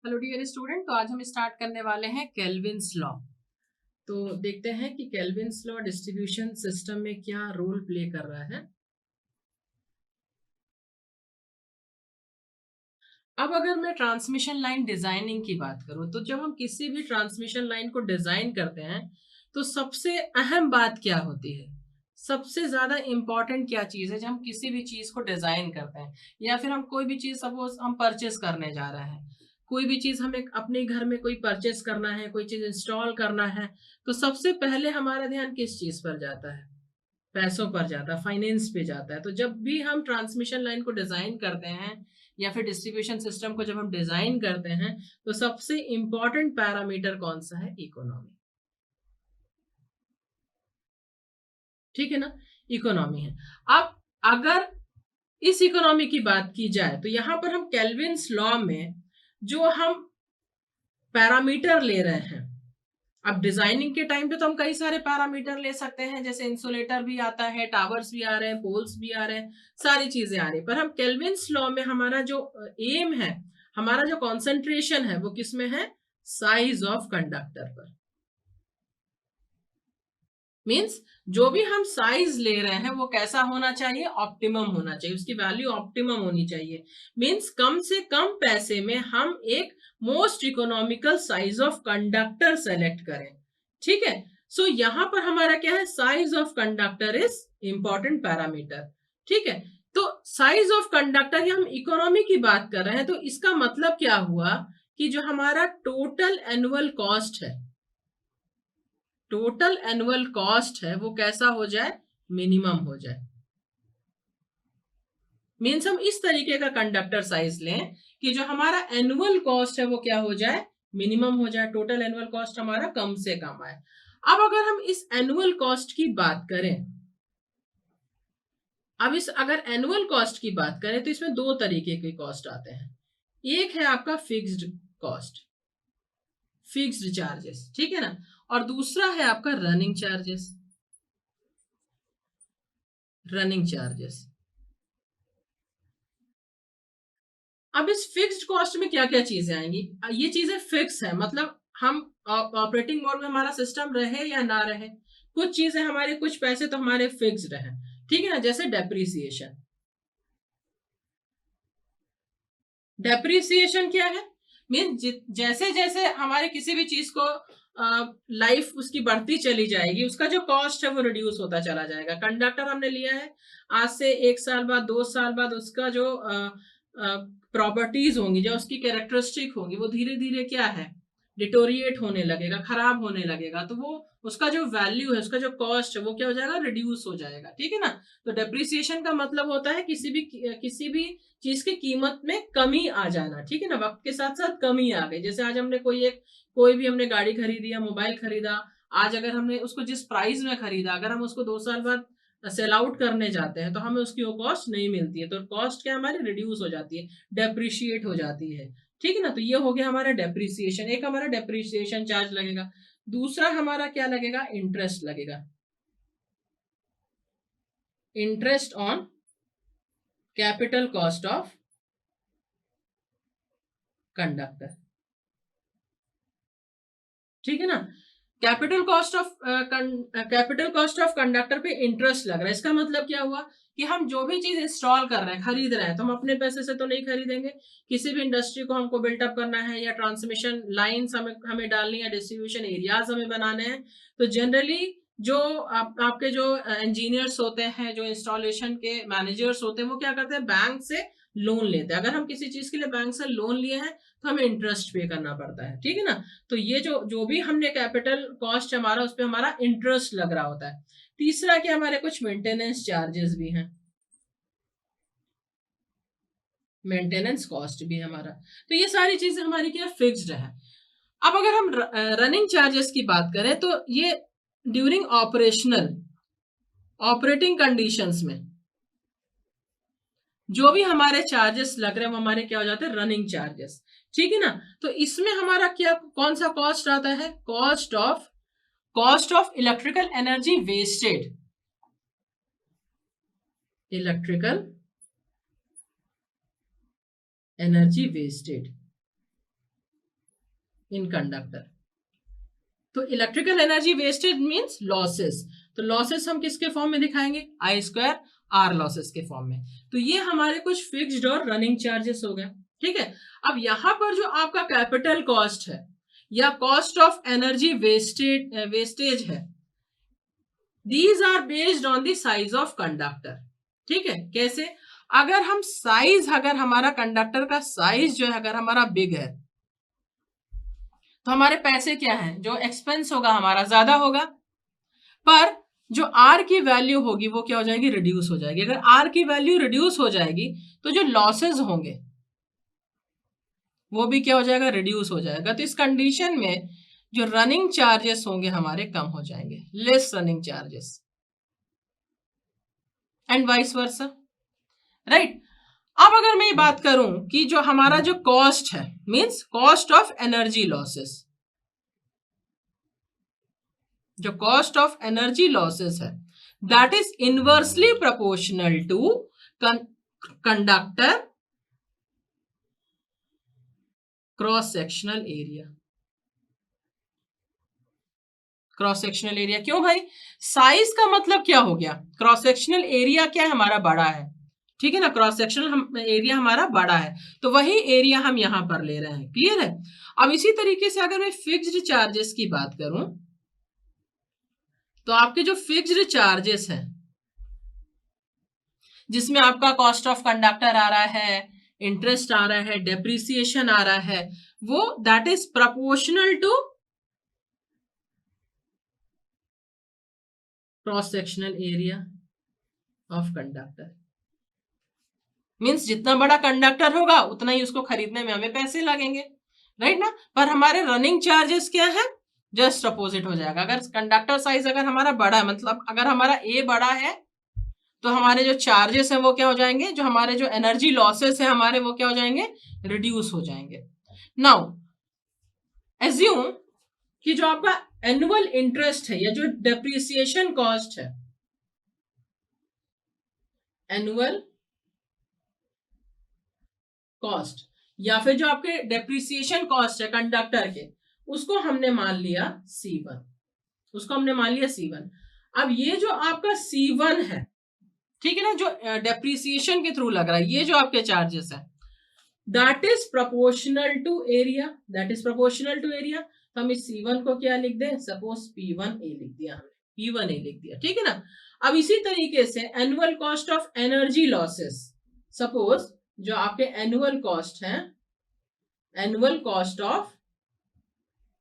Hello dear student. तो आज हम स्टार्ट करने वाले हैं केल्विन्स लॉ। तो देखते हैं कि केल्विन्स लॉ डिस्ट्रीब्यूशन सिस्टम में क्या रोल प्ले कर रहा है। अब अगर मैं ट्रांसमिशन लाइन डिजाइनिंग की बात करूं तो जब हम किसी भी ट्रांसमिशन लाइन को डिजाइन करते हैं तो सबसे अहम बात क्या होती है, सबसे ज्यादा इंपॉर्टेंट क्या चीज है जब हम किसी भी चीज को डिजाइन करते हैं या फिर हम कोई भी चीज सपोज हम परचेस करने जा रहे हैं, कोई भी चीज हमें अपने घर में कोई परचेस करना है, कोई चीज इंस्टॉल करना है, तो सबसे पहले हमारा ध्यान किस चीज पर जाता है? पैसों पर जाता है, फाइनेंस पे जाता है। तो जब भी हम ट्रांसमिशन लाइन को डिजाइन करते हैं या फिर डिस्ट्रीब्यूशन सिस्टम को जब हम डिजाइन करते हैं तो सबसे इंपॉर्टेंट पैरामीटर कौन सा है? इकोनॉमी। ठीक है ना, इकोनॉमी है। अब अगर इस इकोनॉमी की बात की जाए तो यहां पर हम केल्विन्स लॉ में जो हम पैरामीटर ले रहे हैं, अब डिजाइनिंग के टाइम पे तो हम कई सारे पैरामीटर ले सकते हैं, जैसे इंसुलेटर भी आता है, टावर्स भी आ रहे हैं, पोल्स भी आ रहे हैं, सारी चीजें आ रही है। पर हम केल्विन्स लॉ में हमारा जो एम है, हमारा जो कॉन्सेंट्रेशन है वो किस में है? साइज ऑफ कंडक्टर पर। मीन्स जो भी हम साइज ले रहे हैं वो कैसा होना चाहिए? ऑप्टिमम होना चाहिए, उसकी वैल्यू ऑप्टिमम होनी चाहिए। मीन्स कम से कम पैसे में हम एक most economical size of conductor select करें। ठीक है, सो यहां पर हमारा क्या है? Size of conductor is important parameter. ठीक है, तो साइज ऑफ कंडक्टर या हम इकोनॉमी की बात कर रहे हैं तो इसका मतलब क्या हुआ कि जो हमारा टोटल एनुअल कॉस्ट है, टोटल एनुअल कॉस्ट है वो कैसा हो जाए? मिनिमम हो जाए। मीन्स हम इस तरीके का कंडक्टर साइज लें कि जो हमारा एनुअल कॉस्ट है वो क्या हो जाए? मिनिमम हो जाए, टोटल एनुअल कॉस्ट हमारा कम से कम आए। अब अगर हम इस एनुअल कॉस्ट की बात करें, अब इस अगर एनुअल कॉस्ट की बात करें तो इसमें दो तरीके के कॉस्ट आते हैं। एक है आपका फिक्स्ड कॉस्ट, फिक्स्ड चार्जेस, ठीक है ना, और दूसरा है आपका रनिंग चार्जेस, रनिंग चार्जेस। अब इस फिक्स्ड कॉस्ट में क्या क्या चीजें आएंगी? ये चीजें फिक्स है, मतलब हम ऑपरेटिंग मोड में हमारा सिस्टम रहे या ना रहे, कुछ चीजें हमारे, कुछ पैसे तो हमारे फिक्स्ड है। ठीक है ना, जैसे डेप्रिसिएशन। डेप्रिसिएशन क्या है? मीन जैसे जैसे हमारे किसी भी चीज को लाइफ उसकी बढ़ती चली जाएगी, उसका जो कॉस्ट है वो रिड्यूस होता चला जाएगा। कंडक्टर हमने लिया है, आज से 1 साल बाद, 2 साल बाद उसका जो प्रॉपर्टीज होंगी, जो उसकी कैरेक्टरिस्टिक होंगी, वो धीरे धीरे क्या है? डिटोरिएट होने लगेगा, खराब होने लगेगा। तो वो उसका जो वैल्यू है, उसका जो कॉस्ट है वो क्या हो जाएगा? रिड्यूस हो जाएगा। ठीक है ना, तो डेप्रिसिएशन का मतलब होता है किसी भी चीज की कीमत में कमी आ जाना। ठीक है ना, वक्त के साथ साथ कमी आ गई। जैसे आज हमने कोई भी हमने गाड़ी खरीदी या मोबाइल खरीदा, आज अगर हमने उसको जिस प्राइस में खरीदा, अगर हम उसको 2 साल बाद सेल आउट करने जाते हैं तो हमें उसकी वो कॉस्ट नहीं मिलती है, तो कॉस्ट क्या हमारी? रिड्यूस हो जाती है, डेप्रिशिएट हो जाती है। ठीक है ना, तो ये हो गया हमारा डेप्रिसिएशन। एक हमारा डेप्रिसिएशन चार्ज लगेगा, दूसरा हमारा क्या लगेगा? इंटरेस्ट लगेगा, interest on capital cost of conductor. ठीक है ना, कैपिटल कॉस्ट ऑफ कंडक्टर पे इंटरेस्ट लग रहा है। इसका मतलब क्या हुआ कि हम जो भी चीज इंस्टॉल कर रहे हैं, खरीद रहे हैं, तो हम अपने पैसे से तो नहीं खरीदेंगे। किसी भी इंडस्ट्री को हमको बिल्टअप करना है या ट्रांसमिशन लाइन्स हमें हमें डालनी है, डिस्ट्रीब्यूशन एरियाज हमें बनाने हैं, तो जनरली जो आपके जो इंजीनियर्स होते हैं, जो इंस्टॉलेशन के मैनेजर्स होते हैं, वो क्या करते हैं? बैंक से लोन लेते हैं। अगर हम किसी चीज के लिए बैंक से लोन लिए हैं तो हमें इंटरेस्ट पे करना पड़ता है। ठीक है ना, तो ये जो जो भी हमने कैपिटल कॉस्ट हमारा, उस पर हमारा इंटरेस्ट लग रहा होता है। तीसरा क्या, हमारे कुछ मेंटेनेंस चार्जेस भी हैं, मेंटेनेंस कॉस्ट भी है हमारा। तो ये सारी चीजें हमारी क्या? फिक्स्ड है। अब अगर हम रनिंग चार्जेस की बात करें तो ये ड्यूरिंग ऑपरेशनल, ऑपरेटिंग कंडीशंस में जो भी हमारे चार्जेस लग रहे हैं वो हमारे क्या हो जाते हैं? Running charges. ठीक है ना, तो इसमें हमारा क्या, कौन सा कॉस्ट आता है? Cost of electrical energy wasted, electrical energy wasted. In conductor. तो electrical energy wastage means losses. तो लॉसेस हम किसके फॉर्म में दिखाएंगे? आई स्क्वायर आर लॉसेस के फॉर्म में। तो ये हमारे कुछ फिक्स्ड और रनिंग चार्जेस हो गए, ठीक है। अब यहां पर जो आपका कैपिटल कॉस्ट है या कॉस्ट ऑफ एनर्जी वेस्टेज है, these are based on the size of conductor, ठीक है। कैसे? अगर हम साइज, अगर हमारा कंडक्टर का साइज जो है अगर हमारा बिग है, तो हमारे पैसे क्या हैं, जो एक्सपेंस होगा हमारा ज्यादा होगा, पर जो आर की वैल्यू होगी वो क्या हो जाएगी? रिड्यूस हो जाएगी। अगर आर की वैल्यू रिड्यूस हो जाएगी तो जो लॉसेज होंगे वो भी क्या हो जाएगा? रिड्यूस हो जाएगा। तो इस कंडीशन में जो रनिंग चार्जेस होंगे हमारे कम हो जाएंगे, less running charges, and vice versa, right. अब अगर मैं ये बात करूं कि जो हमारा जो कॉस्ट है, means cost of energy losses, जो कॉस्ट ऑफ एनर्जी लॉसेस है, that is inversely proportional to conductor cross sectional area. Cross sectional area क्यों भाई? साइज का मतलब क्या हो गया? क्रॉस सेक्शनल एरिया क्या है? हमारा बड़ा है, ठीक है ना। क्रॉस सेक्शनल एरिया हमारा बड़ा है, तो वही एरिया हम यहां पर ले रहे हैं, क्लियर है। अब इसी तरीके से अगर मैं फिक्स्ड चार्जेस की बात करूं, तो आपके जो फिक्स्ड चार्जेस हैं जिसमें आपका कॉस्ट ऑफ कंडक्टर आ रहा है, इंटरेस्ट आ रहा है, डेप्रिसिएशन आ रहा है, वो that is proportional to cross sectional area of conductor. Means जितना बड़ा कंडक्टर होगा उतना ही उसको खरीदने में हमें पैसे लगेंगे, राइट ना। पर हमारे रनिंग चार्जेस क्या है? जस्ट अपोजिट हो जाएगा। अगर कंडक्टर साइज अगर हमारा बड़ा है, मतलब अगर हमारा ए बड़ा है, तो हमारे जो चार्जेस हैं वो क्या हो जाएंगे? जो हमारे जो एनर्जी लॉसेस है हमारे, वो क्या हो जाएंगे? रिड्यूस हो जाएंगे। नाउ एज्यूम कि जो आपका एनुअल इंटरेस्ट है या जो डेप्रिसिएशन कॉस्ट है, एनुअल कॉस्ट या फिर जो आपके डेप्रिसिएशन कॉस्ट है कंडक्टर के, उसको हमने मान लिया C1, उसको हमने मान लिया C1। अब ये जो आपका C1 है, ठीक है ना, जो डेप्रिसिएशन के थ्रू लग रहा है, ये जो आपके चार्जेस है, that is proportional to area, that is proportional to area. तो हम इस C1 को क्या लिख दें? सपोज P1A लिख दिया हमने, P1A लिख दिया, ठीक है ना। अब इसी तरीके से annual cost of energy losses, suppose जो आपके एनुअल कॉस्ट है, annual cost of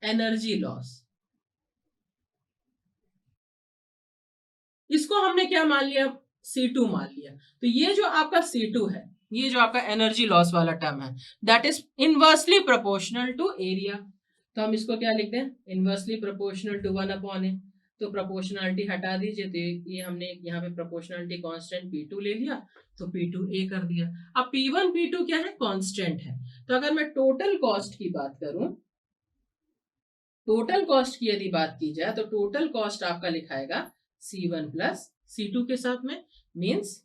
energy loss, इसको हमने क्या मान लिया? C2 मान लिया। तो ये जो आपका C2 है, ये जो आपका एनर्जी लॉस वाला टर्म है, that is inversely proportional to area. तो हम इसको क्या लिखते हैं? Inversely proportional to 1/a। तो प्रोपोर्शनलिटी हटा दीजिए, तो ये हमने यहाँ पे प्रोपोर्शनलिटी कांस्टेंट P2 ले लिया, तो P2A कर दिया। अब P1 P2 क्या है? कांस्टेंट है। तो अगर मैं टोटल कॉस्ट की बात करूं, टोटल कॉस्ट की यदि बात की जाए, तो टोटल कॉस्ट आपका लिखाएगा C1 प्लस C2 के साथ में, means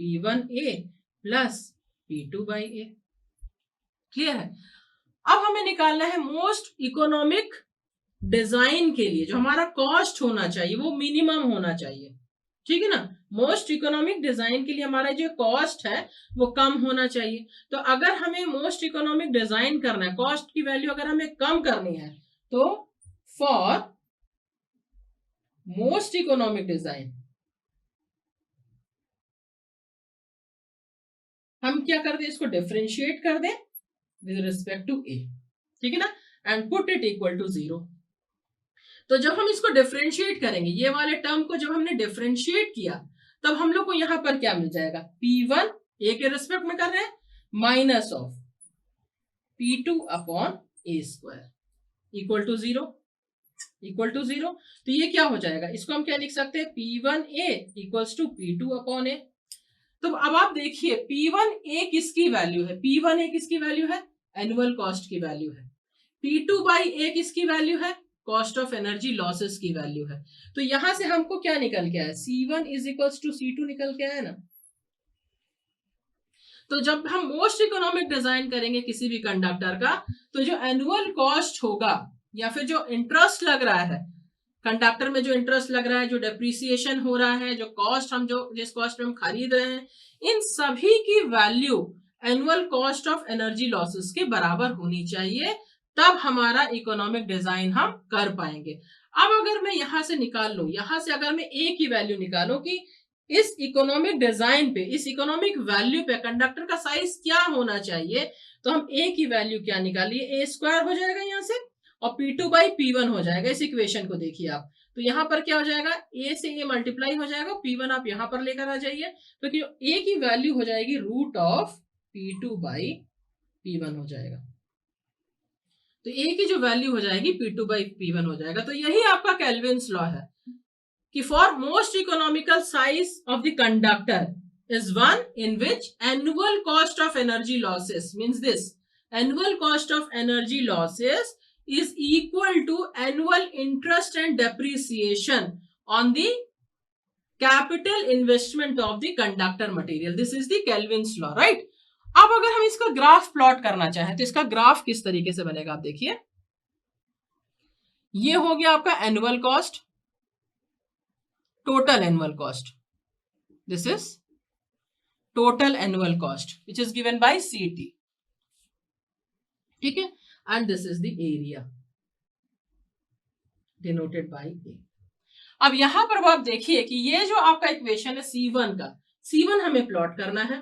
P1A plus P2/A, clear है। अब हमें निकालना है मोस्ट इकोनॉमिक डिजाइन के लिए जो हमारा कॉस्ट होना चाहिए वो मिनिमम होना चाहिए, ठीक है ना। मोस्ट इकोनॉमिक डिजाइन के लिए हमारा जो कॉस्ट है वो कम होना चाहिए। तो अगर हमें मोस्ट इकोनॉमिक डिजाइन करना है, कॉस्ट की वैल्यू अगर हमें कम करनी है, तो फॉर मोस्ट इकोनॉमिक डिजाइन हम क्या कर दें? इसको डिफरेंशिएट कर दें विद रिस्पेक्ट टू ए, ठीक है ना, and put it equal to 0। तो जब हम इसको डिफरेंशिएट करेंगे, ये वाले टर्म को जब हमने डिफरेंशिएट किया, तब हम लोग को यहां पर क्या मिल जाएगा? P1 ए के रिस्पेक्ट में कर रहे हैं, minus of P2/A² equal to 0, equal to 0। तो ये क्या हो जाएगा? इसको हम क्या लिख सकते हैं? P1A equals to P2/A। तो अब आप देखिए P1A किसकी वैल्यू है? P1A किसकी वैल्यू है? एनुअल कॉस्ट की वैल्यू है। P2/A किसकी वैल्यू है? कॉस्ट ऑफ एनर्जी लॉसेस की वैल्यू है। तो यहां से हमको क्या निकल के आया? C1 is equals to C2 निकल के आया ना। तो जब हम मोस्ट इकोनॉमिक डिजाइन करेंगे किसी भी कंडक्टर का, तो जो एनुअल कॉस्ट होगा या फिर जो इंटरेस्ट लग रहा है कंडक्टर में, जो इंटरेस्ट लग रहा है, जो डेप्रिसिएशन हो रहा है, जो कॉस्ट हम जो जिस कॉस्ट में हम खरीद रहे हैं, इन सभी की value annual cost of energy losses के बराबर होनी चाहिए, तब हमारा इकोनॉमिक डिजाइन हम कर पाएंगे। अब अगर मैं यहां से निकाल लूं, यहां से अगर मैं ए की वैल्यू निकालूं कि इस इकोनॉमिक डिजाइन पे, इस इकोनॉमिक वैल्यू पे कंडक्टर का साइज क्या होना चाहिए, तो हम ए की वैल्यू क्या निकालिए, ए स्क्वायर हो जाएगा यहाँ से और P2 बाई P1 हो जाएगा। इस इक्वेशन को देखिए आप, तो यहाँ पर क्या हो जाएगा, ए से ए मल्टीप्लाई हो जाएगा, P1 आप यहाँ पर लेकर आ जाइए, तो ए की वैल्यू हो जाएगी root of P2 by P1 हो जाएगा। तो ए की जो वैल्यू हो जाएगी P2 बाई P1 हो जाएगा। तो यही आपका केल्विन्स लॉ है कि for most economical size of the conductor is one in which annual cost of energy losses means this annual cost of energy losses is equal to annual interest and depreciation on the capital investment of the conductor material. This is the Kelvin's law, right? अब अगर हम इसका graph plot करना चाहें तो इसका graph किस तरीके से बनेगा, आप देखिए, ये हो गया आपका annual cost, total annual cost, this is total annual cost which is given by CT, ठीक है, and this is the area denoted by A. अब यहां पर आप देखिए कि ये जो आपका इक्वेशन है C1 का, C1 हमें प्लॉट करना है,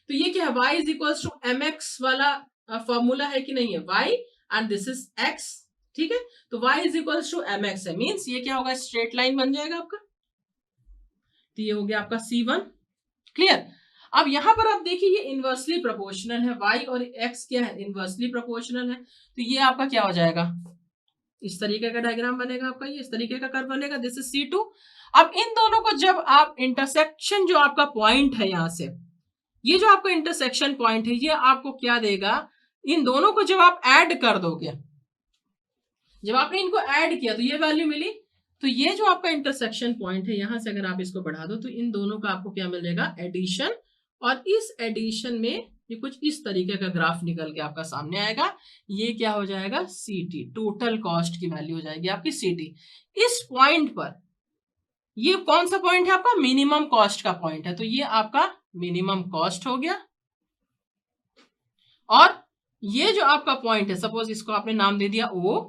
तो ये क्या है, y is equal to mx वाला फॉर्मूला है कि नहीं है, y and this is x, ठीक है, तो y is equal to mx है, मीन्स ये क्या होगा, स्ट्रेट लाइन बन जाएगा आपका, तो ये हो गया आपका C1, क्लियर। अब यहां पर आप देखिए ये इनवर्सली प्रोपोर्शनल है, y और x क्या है, इनवर्सली प्रोपोर्शनल है, तो ये आपका क्या हो जाएगा, इस तरीके का डायग्राम बनेगा आपका, ये इस तरीके का कर्व बनेगा, दिस इज C2। अब इन दोनों को जब आप इंटरसेक्शन, जो आपका पॉइंट है यहां से, ये जो आपका इंटरसेक्शन पॉइंट है, ये आपको क्या देगा, इन दोनों को जब आप ऐड कर दोगे, जब आपने इनको ऐड किया तो ये वैल्यू मिली, तो ये जो आपका इंटरसेक्शन पॉइंट है, यहां से अगर आप इसको बढ़ा दो तो इन दोनों का आपको क्या मिल जाएगा, एडिशन, और इस एडिशन में ये कुछ इस तरीके का ग्राफ निकल के आपका सामने आएगा, ये क्या हो जाएगा, CT, टोटल कॉस्ट की वैल्यू हो जाएगी आपकी CT। इस पॉइंट पर, ये कौन सा पॉइंट है आपका, मिनिमम कॉस्ट का पॉइंट है, तो ये आपका मिनिमम कॉस्ट हो गया, और ये जो आपका पॉइंट है, सपोज इसको आपने नाम दे दिया O,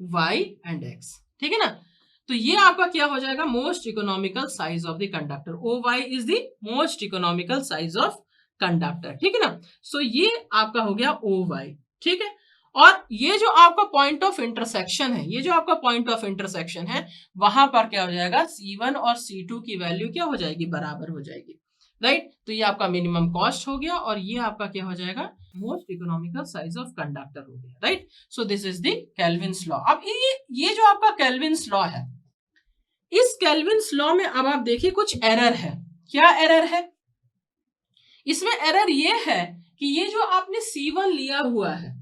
Y एंड X, ठीक है ना, तो ये आपका क्या हो जाएगा, most economical size of the conductor, OY is the most economical size of conductor, ठीक है ना, सो ये आपका हो गया OY, ठीक है। और ये जो आपका पॉइंट ऑफ इंटरसेक्शन है, ये जो आपका पॉइंट ऑफ इंटरसेक्शन है, वहां पर क्या हो जाएगा, C1 और C2 की वैल्यू क्या हो जाएगी, बराबर हो जाएगी, राइट। तो ये आपका मिनिमम कॉस्ट हो गया, और ये आपका क्या हो जाएगा, most economical size of conductor हो गया, right. So this is the Kelvin's law. अब ये जो आपका केल्विन्स लॉ है, इस केल्विन्स लॉ में अब आप देखिए कुछ एरर है। क्या एरर है इसमें? एरर ये है कि ये जो आपने C1 लिया हुआ है,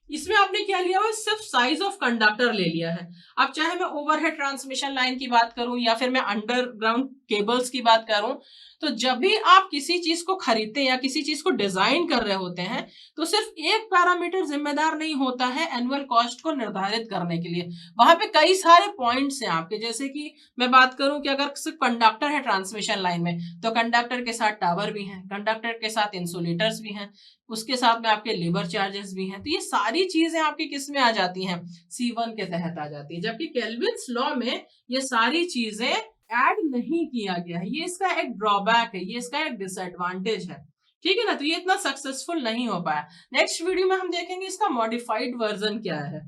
इसमें आपने क्या लिया हुआ है, सिर्फ साइज ऑफ कंडक्टर ले लिया है। अब चाहे मैं ओवरहेड ट्रांसमिशन लाइन की बात करूं या फिर मैं अंडरग्राउंड केबल्स की बात करूं, तो जब भी आप किसी चीज को खरीदते हैं या किसी चीज को डिजाइन कर रहे होते हैं, तो सिर्फ एक पैरामीटर जिम्मेदार नहीं होता है एनुअल कॉस्ट को निर्धारित करने के लिए। वहां पे कई सारे पॉइंट्स हैं आपके, जैसे कि मैं बात करूं कि अगर सिर्फ कंडक्टर है ट्रांसमिशन लाइन में, तो कंडक्टर के साथ टावर भी हैं, कंडक्टर के साथ इंसुलेटर्स भी हैं, उसके साथ में आपके लेबर चार्जेस भी हैं। तो ये सारी चीजें आपकी किस में आ जाती हैं, C1 के तहत आ जाती है। जबकि केल्विन्स लॉ में ये सारी चीजें ऐड नहीं किया गया है, ये इसका एक ड्रॉबैक है, ये इसका एक डिसएडवांटेज है, ठीक है ना। तो ये इतना सक्सेसफुल नहीं हो पाया। नेक्स्ट वीडियो में हम देखेंगे इसका मॉडिफाइड वर्जन क्या है,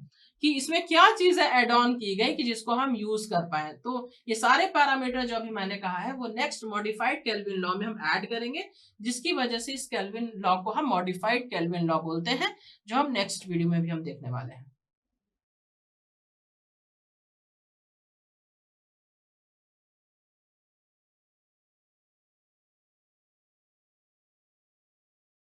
कि इसमें क्या चीजें एड ऑन की गई कि जिसको हम यूज कर पाए। तो ये सारे पैरामीटर जो अभी मैंने कहा है वो नेक्स्ट मॉडिफाइड केल्विन लॉ में हम ऐड करेंगे, जिसकी वजह से इस केल्विन लॉ को हम मॉडिफाइड केल्विन लॉ बोलते हैं, जो हम नेक्स्ट वीडियो में भी हम देखने वाले हैं।